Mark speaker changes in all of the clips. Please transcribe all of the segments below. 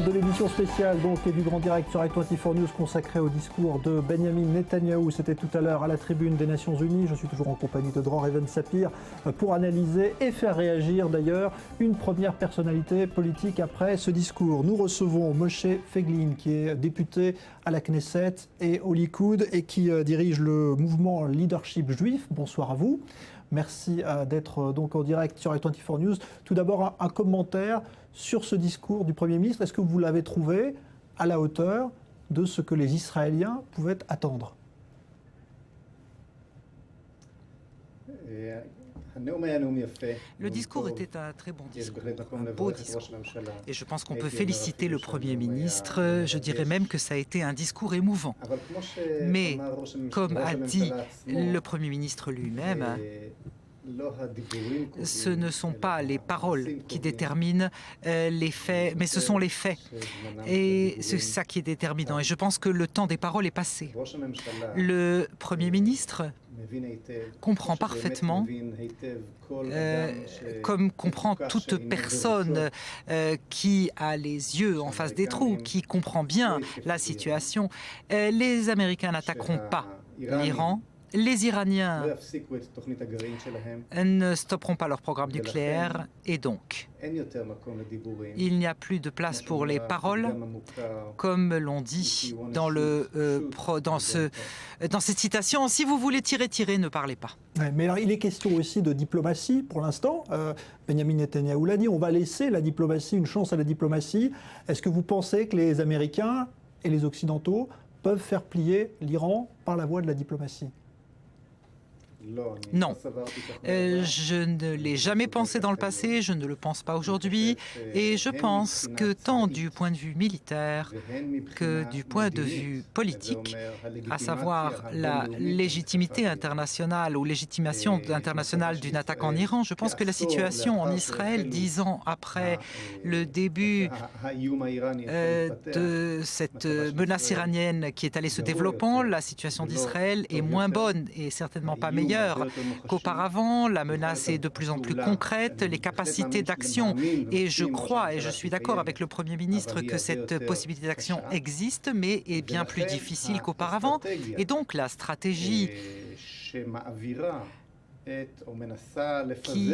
Speaker 1: de l'édition spéciale donc, et du grand direct sur i24 News consacré au discours de Benjamin Netanyahou. C'était tout à l'heure à la tribune des Nations Unies. Je suis toujours en compagnie de Dror Even Sapir pour analyser et faire réagir d'ailleurs une première personnalité politique après ce discours. Nous recevons Moshe Feiglin qui est député à la Knesset et au Likoud et qui dirige le mouvement Leadership Juif. Bonsoir à vous. Merci d'être donc en direct sur i24 News. Tout d'abord, un commentaire sur ce discours du Premier ministre. Est-ce que vous l'avez trouvé à la hauteur de ce que les Israéliens pouvaient attendre ?
Speaker 2: Le discours était un très bon discours, un beau discours. Et je pense qu'on peut féliciter le Premier ministre. Je dirais même que ça a été un discours émouvant. Mais, comme a dit le Premier ministre lui-même, ce ne sont pas les paroles qui déterminent les faits, mais ce sont les faits. Et c'est ça qui est déterminant. Et je pense que le temps des paroles est passé. Le Premier ministre comprend parfaitement, comme comprend toute personne qui a les yeux en face des trous, qui comprend bien la situation. Les Américains n'attaqueront pas l'Iran. Les Iraniens ne stopperont pas leur programme nucléaire et donc il n'y a plus de place pour les paroles, comme l'on dit dans cette citation. Si vous voulez tirer, ne parlez pas.
Speaker 1: Ouais, mais alors, il est question aussi de diplomatie pour l'instant. Benjamin Netanyahou l'a dit, on va laisser la diplomatie, une chance à la diplomatie. Est-ce que vous pensez que les Américains et les Occidentaux peuvent faire plier l'Iran par la voie de la diplomatie ?
Speaker 2: Non, je ne l'ai jamais pensé dans le passé, je ne le pense pas aujourd'hui, et je pense que tant du point de vue militaire que du point de vue politique, à savoir la légitimité internationale ou légitimation internationale d'une attaque en Iran, je pense que la situation en Israël, 10 ans après le début de cette menace iranienne qui est allée se développant, la situation d'Israël est moins bonne et certainement pas meilleure qu'auparavant. La menace est de plus en plus concrète, les capacités d'action, et je crois, et je suis d'accord avec le Premier ministre que cette possibilité d'action existe, mais est bien plus difficile qu'auparavant. Et donc la stratégie qui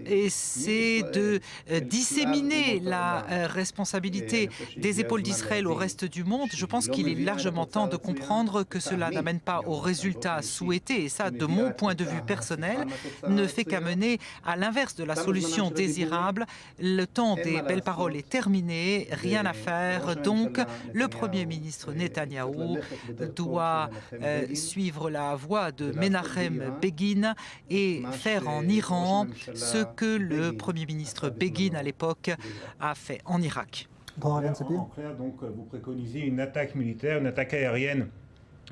Speaker 2: essaie de disséminer la responsabilité des épaules d'Israël au reste du monde, je pense qu'il est largement temps de comprendre que cela n'amène pas au résultat souhaité, et ça, de mon point de vue personnel, ne fait qu'amener à l'inverse de la solution désirable. Le temps des belles paroles est terminé, rien à faire, donc le Premier ministre Netanyahou doit suivre la voie de Menachem Begin et faire en Iran ce que le Premier ministre Begin à l'époque a fait en Irak.
Speaker 3: En clair, donc, vous préconisez une attaque militaire, une attaque aérienne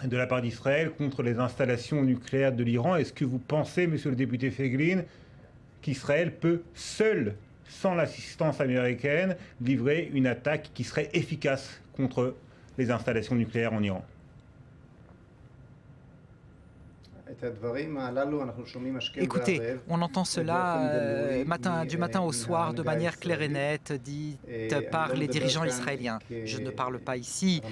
Speaker 3: de la part d'Israël contre les installations nucléaires de l'Iran. Est-ce que vous pensez, monsieur le député Feiglin, qu'Israël peut seul, sans l'assistance américaine, livrer une attaque qui serait efficace contre les installations nucléaires en Iran ?
Speaker 2: Écoutez, on entend cela du matin au soir de manière claire et nette, dite par les dirigeants israéliens. Je ne parle pas ici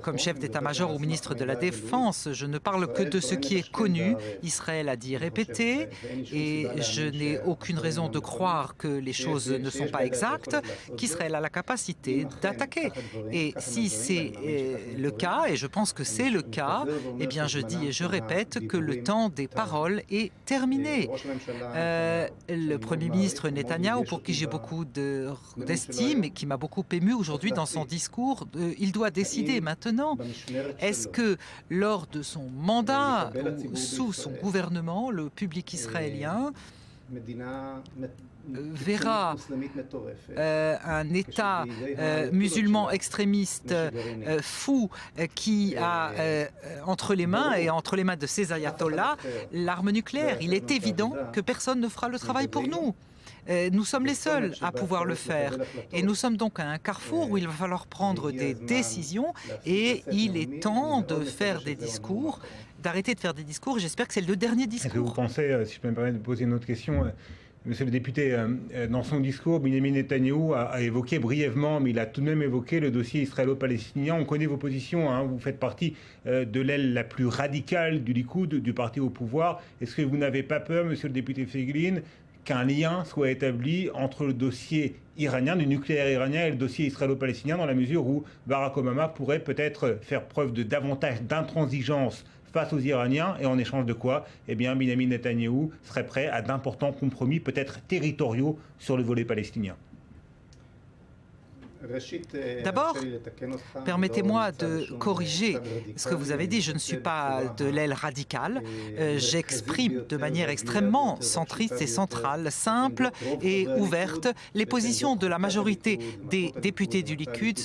Speaker 2: comme chef d'état-major ou ministre de la Défense, je ne parle que de ce qui est connu. Israël a dit et répété, et je n'ai aucune raison de croire que les choses ne sont pas exactes, qu'Israël a la capacité d'attaquer. Et si c'est le cas, et je pense que c'est le cas, eh bien je dis et je répète que le temps des paroles est terminé. Le Premier ministre Netanyahou, pour qui j'ai beaucoup d'estime et qui m'a beaucoup ému aujourd'hui dans son discours, il doit décider maintenant. Est-ce que lors de son mandat ou sous son gouvernement, le public israélien verra un État musulman extrémiste fou qui a entre les mains et entre les mains de ses ayatollahs l'arme nucléaire. Il est évident que personne ne fera le travail pour nous. Nous sommes les seuls à pouvoir le faire. Et nous sommes donc à un carrefour où il va falloir prendre des décisions et il est temps de faire des discours, d'arrêter de faire des discours. J'espère que c'est le dernier discours.
Speaker 3: Est-ce que vous pensez, si je peux me permettre de poser une autre question, Monsieur le député, dans son discours, Benyamin Netanyahou a évoqué brièvement, mais il a tout de même évoqué le dossier israélo-palestinien. On connaît vos positions, hein. Vous faites partie de l'aile la plus radicale du Likoud, du parti au pouvoir. Est-ce que vous n'avez pas peur, monsieur le député Feiglin, qu'un lien soit établi entre le dossier iranien, du nucléaire iranien, et le dossier israélo-palestinien, dans la mesure où Barack Obama pourrait peut-être faire preuve de davantage d'intransigeance face aux Iraniens, et en échange de quoi, eh bien, Benyamin Netanyahou serait prêt à d'importants compromis, peut-être territoriaux, sur le volet palestinien.
Speaker 2: D'abord, permettez-moi de corriger ce que vous avez dit. Je ne suis pas de l'aile radicale. J'exprime de manière extrêmement centriste et centrale, simple et ouverte, les positions de la majorité des députés du Likoud.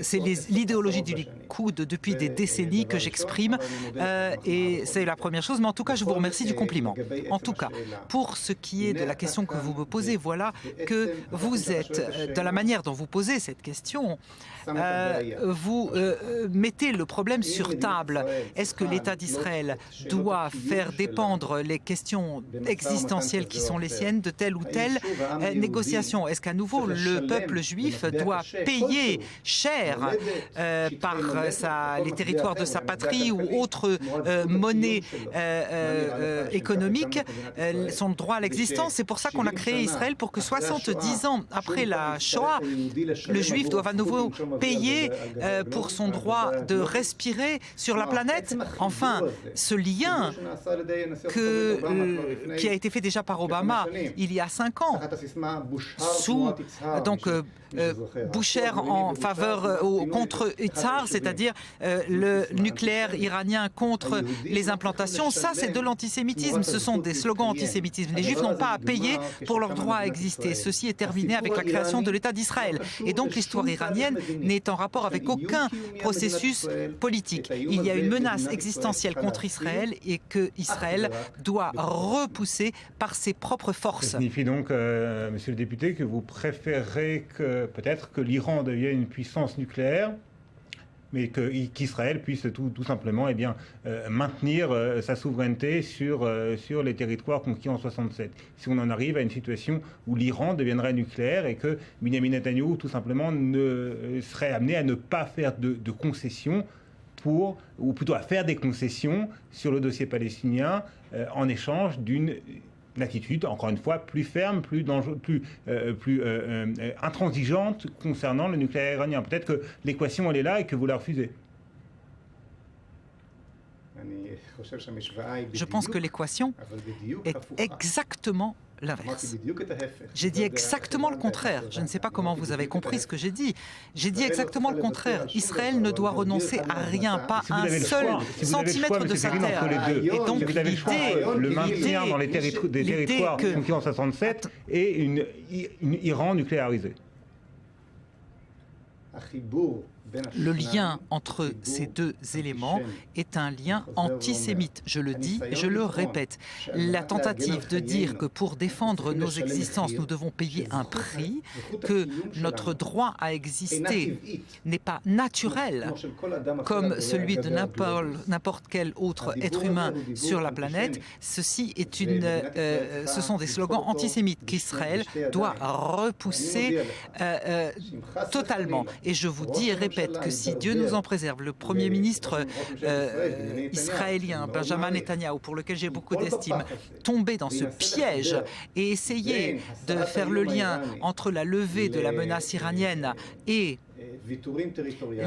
Speaker 2: C'est l'idéologie du Likoud depuis des décennies que j'exprime. Et c'est la première chose. Mais en tout cas, je vous remercie du compliment. En tout cas, pour ce qui est de la question que vous me posez, voilà que vous êtes, de la manière dont vous posez cette question, vous mettez le problème sur table. Est-ce que l'État d'Israël doit faire dépendre les questions existentielles qui sont les siennes de telle ou telle négociation? Est-ce qu'à nouveau le peuple juif doit payer cher par les territoires de sa patrie ou autre monnaie économique son droit à l'existence? C'est pour ça qu'on a créé Israël, pour que 70 ans après la Shoah, le juif doive à nouveau payer pour son droit de respirer sur la planète. Enfin, ce lien qui a été fait déjà par Obama il y a 5 ans, sous Boucher en faveur contre Itzhar, c'est-à-dire le nucléaire iranien contre les implantations, ça c'est de l'antisémitisme. Ce sont des slogans antisémitisme. Les Juifs n'ont pas à payer pour leur droit à exister. Ceci est terminé avec la création de l'État d'Israël. Et donc l'histoire iranienne n'est en rapport avec aucun processus politique. Il y a une menace existentielle contre Israël et que Israël doit repousser par ses propres forces.
Speaker 3: Ça signifie donc, monsieur le député, que vous préférez peut-être que l'Iran devienne une puissance nucléaire, mais qu'Israël puisse tout simplement maintenir sa souveraineté sur les territoires conquis en 1967. Si on en arrive à une situation où l'Iran deviendrait nucléaire et que Benyamin Netanyahou tout simplement serait amené à ne pas faire de concessions ou plutôt à faire des concessions sur le dossier palestinien en échange d'une attitude, encore une fois, plus ferme, plus intransigeante concernant le nucléaire iranien. Peut-être que l'équation, elle est là et que vous la refusez.
Speaker 2: Je pense que l'équation est exactement l'inverse. J'ai dit exactement le contraire. Je ne sais pas comment vous avez compris ce que j'ai dit. J'ai dit exactement le contraire. Israël ne doit renoncer à rien, pas un seul centimètre de sa terre.
Speaker 3: Et donc l'idée, le maintien dans des territoires conquis en 1967 et une Iran nucléarisé.
Speaker 2: Le lien entre ces deux éléments est un lien antisémite. Je le dis et je le répète. La tentative de dire que pour défendre nos existences, nous devons payer un prix, que notre droit à exister n'est pas naturel, comme celui de n'importe quel autre être humain sur la planète, ce sont des slogans antisémites qu'Israël doit repousser totalement. Et je vous dis et répète que si Dieu nous en préserve, le Premier ministre israélien, Benjamin Netanyahou, pour lequel j'ai beaucoup d'estime, tomber dans ce piège et essayer de faire le lien entre la levée de la menace iranienne et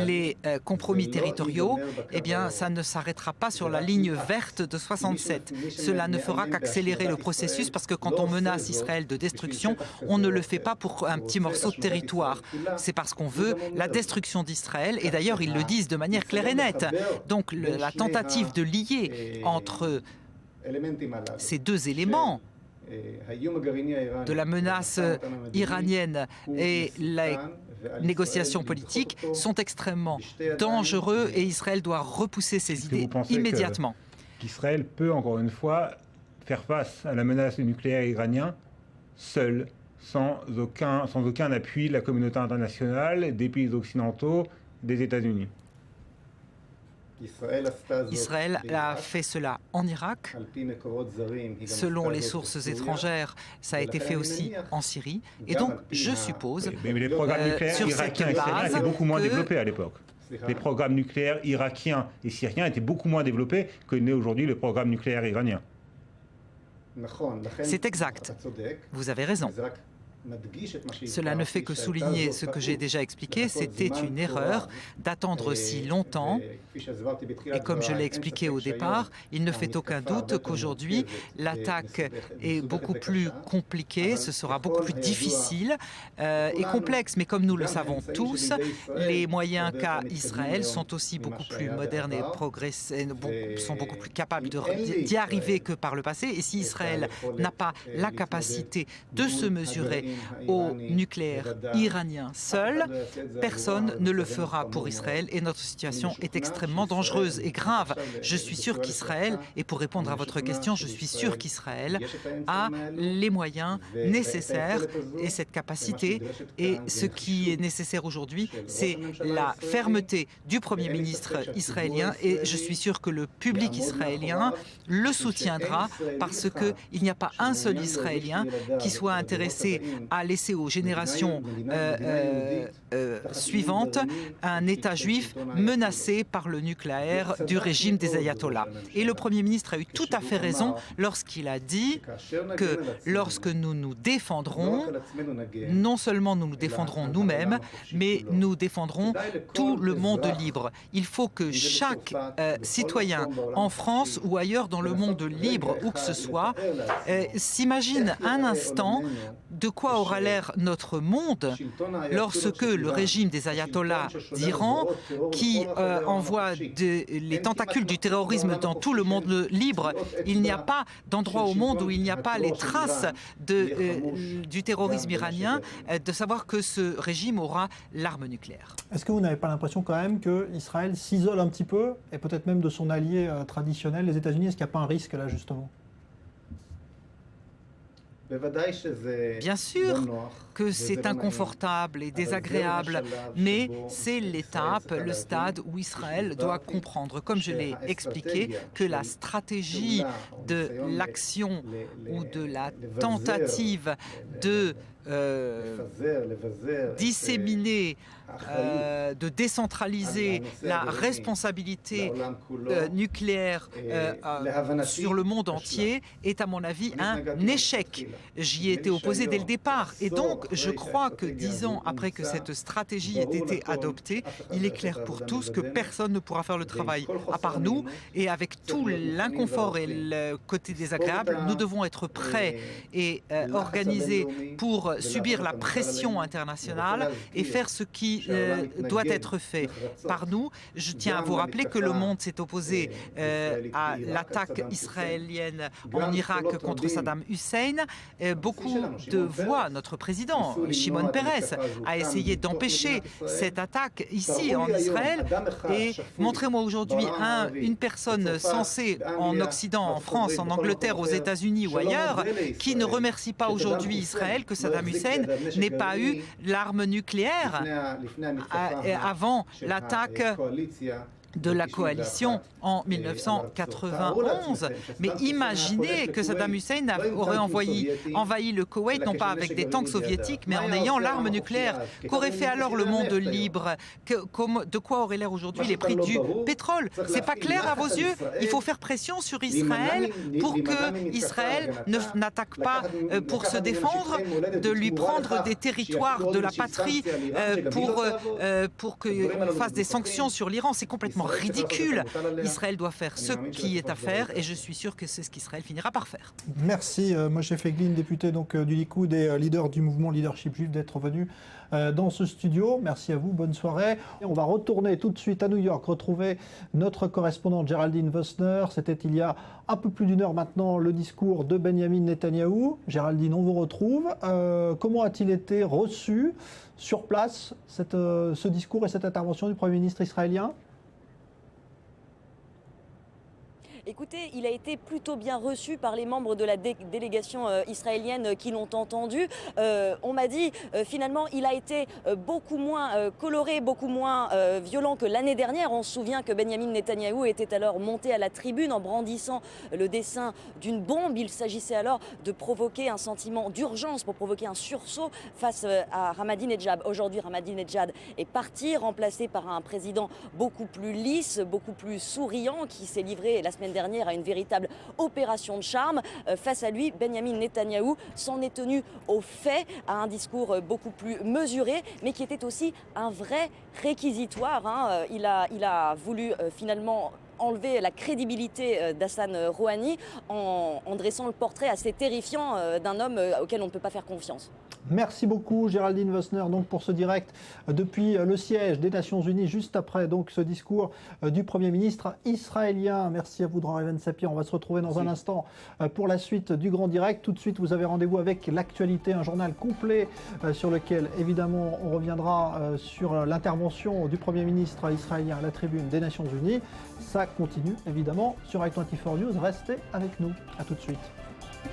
Speaker 2: les compromis territoriaux, eh bien, ça ne s'arrêtera pas sur la ligne verte de 67. Cela ne fera qu'accélérer le processus parce que quand on menace Israël de destruction, on ne le fait pas pour un petit morceau de territoire. C'est parce qu'on veut la destruction d'Israël et d'ailleurs, ils le disent de manière claire et nette. Donc, la tentative de lier entre ces deux éléments de la menace iranienne et la négociations politiques sont extrêmement dangereux et Israël doit repousser ses idées immédiatement.
Speaker 3: Qu'Israël peut, encore une fois, faire face à la menace nucléaire iranien seul, sans aucun appui de la communauté internationale, des pays occidentaux, des États-Unis?
Speaker 2: Israël a fait cela en Irak. Selon les sources étrangères, ça a été fait aussi en Syrie. Et donc, je suppose,
Speaker 3: mais les programmes nucléaires
Speaker 2: sur
Speaker 3: irakiens
Speaker 2: cette
Speaker 3: et syriens
Speaker 2: base,
Speaker 3: étaient beaucoup moins
Speaker 2: que-
Speaker 3: développés à l'époque. Les programmes nucléaires irakiens et syriens étaient beaucoup moins développés que n'est aujourd'hui le programme nucléaire iranien.
Speaker 2: C'est exact. Vous avez raison. Cela ne fait que souligner ce que j'ai déjà expliqué, c'était une erreur d'attendre si longtemps. Et comme je l'ai expliqué au départ, il ne fait aucun doute qu'aujourd'hui, l'attaque est beaucoup plus compliquée, ce sera beaucoup plus difficile et complexe. Mais comme nous le savons tous, les moyens qu'a Israël sont aussi beaucoup plus modernes et sont beaucoup plus capables d'y arriver que par le passé. Et si Israël n'a pas la capacité de se mesurer au nucléaire iranien seul, personne ne le fera pour Israël et notre situation est extrêmement dangereuse et grave. Je suis sûr qu'Israël, et pour répondre à votre question, je suis sûr qu'Israël a les moyens nécessaires et cette capacité. Et ce qui est nécessaire aujourd'hui, c'est la fermeté du Premier ministre israélien et je suis sûr que le public israélien le soutiendra parce qu'il n'y a pas un seul Israélien qui soit intéressé à laisser aux générations suivantes un État juif menacé par le nucléaire du régime des ayatollahs. Et le Premier ministre a eu tout à fait raison lorsqu'il a dit que lorsque nous nous défendrons, non seulement nous nous défendrons nous-mêmes, mais nous défendrons tout le monde libre. Il faut que chaque citoyen en France ou ailleurs dans le monde libre, où que ce soit, s'imagine un instant de quoi aura l'air notre monde lorsque le régime des ayatollahs d'Iran, qui envoie les tentacules du terrorisme dans tout le monde libre, il n'y a pas d'endroit au monde où il n'y a pas les traces du terrorisme iranien, de savoir que ce régime aura l'arme nucléaire.
Speaker 1: Est-ce que vous n'avez pas l'impression quand même qu'Israël s'isole un petit peu, et peut-être même de son allié traditionnel, les États-Unis? Est-ce qu'il n'y a pas un risque là justement?
Speaker 2: Bien sûr que c'est inconfortable et désagréable, mais c'est l'étape, le stade où Israël doit comprendre, comme je l'ai expliqué, que la stratégie de l'action ou de la tentative de disséminer, de décentraliser la responsabilité nucléaire sur le monde entier est à mon avis un échec. J'y ai été opposé dès le départ et donc je crois que 10 ans après que cette stratégie ait été adoptée, il est clair pour tous que personne ne pourra faire le travail à part nous et avec tout l'inconfort et le côté désagréable, nous devons être prêts et organisés pour subir la pression internationale et faire ce qui doit être fait par nous. Je tiens à vous rappeler que le monde s'est opposé à l'attaque israélienne en Irak contre Saddam Hussein. Beaucoup de voix, notre président, Shimon Peres, a essayé d'empêcher cette attaque ici en Israël. Et montrez-moi aujourd'hui une personne censée en Occident, en France, en Angleterre, aux États-Unis ou ailleurs, qui ne remercie pas aujourd'hui Israël que Saddam Hussein n'ait pas eu l'arme nucléaire avant l'attaque de la coalition en 1991. Mais imaginez que Saddam Hussein aurait envahi le Koweït, non pas avec des tanks soviétiques, mais en ayant l'arme nucléaire. Qu'aurait fait alors le monde libre? De quoi auraient l'air aujourd'hui les prix du pétrole? C'est pas clair à vos yeux? Il faut faire pression sur Israël pour que Israël n'attaque pas pour se défendre, de lui prendre des territoires de la patrie pour qu'on fasse des sanctions sur l'Iran. C'est complètement ridicule. Israël doit faire ce qui est à faire et je suis sûr que c'est ce qu'Israël finira par faire.
Speaker 1: Merci Moshe Feiglin, député donc, du Likoud et leader du mouvement Leadership Juif, d'être venu dans ce studio. Merci à vous, bonne soirée. Et on va retourner tout de suite à New York, retrouver notre correspondante Géraldine Wössner. C'était il y a un peu plus d'une heure maintenant le discours de Benjamin Netanyahou. Géraldine, on vous retrouve. Comment a-t-il été reçu sur place, ce discours et cette intervention du Premier ministre israélien ?
Speaker 4: Écoutez, il a été plutôt bien reçu par les membres de la délégation israélienne qui l'ont entendu. On m'a dit finalement il a été beaucoup moins coloré, beaucoup moins violent que l'année dernière. On se souvient que Benyamin Netanyahou était alors monté à la tribune en brandissant le dessin d'une bombe. Il s'agissait alors de provoquer un sentiment d'urgence, pour provoquer un sursaut face à Ahmadinejad. Aujourd'hui, Ahmadinejad est parti, remplacé par un président beaucoup plus lisse, beaucoup plus souriant, qui s'est livré la semaine dernière à une véritable opération de charme. Face à lui, Benyamin Netanyahou s'en est tenu aux faits, à un discours beaucoup plus mesuré, mais qui était aussi un vrai réquisitoire. Il a voulu finalement enlever la crédibilité d'Hassan Rouhani en dressant le portrait assez terrifiant d'un homme auquel on ne peut pas faire confiance.
Speaker 1: Merci beaucoup Géraldine Wössner donc pour ce direct depuis le siège des Nations Unies, juste après donc ce discours du Premier ministre israélien. Merci à vous Dror Even-Sapir. On va se retrouver dans un instant pour la suite du grand direct. Tout de suite, vous avez rendez-vous avec l'actualité, un journal complet sur lequel évidemment on reviendra sur l'intervention du Premier ministre israélien à la tribune des Nations Unies. Ça continue évidemment sur i24 News. Restez avec nous. À tout de suite.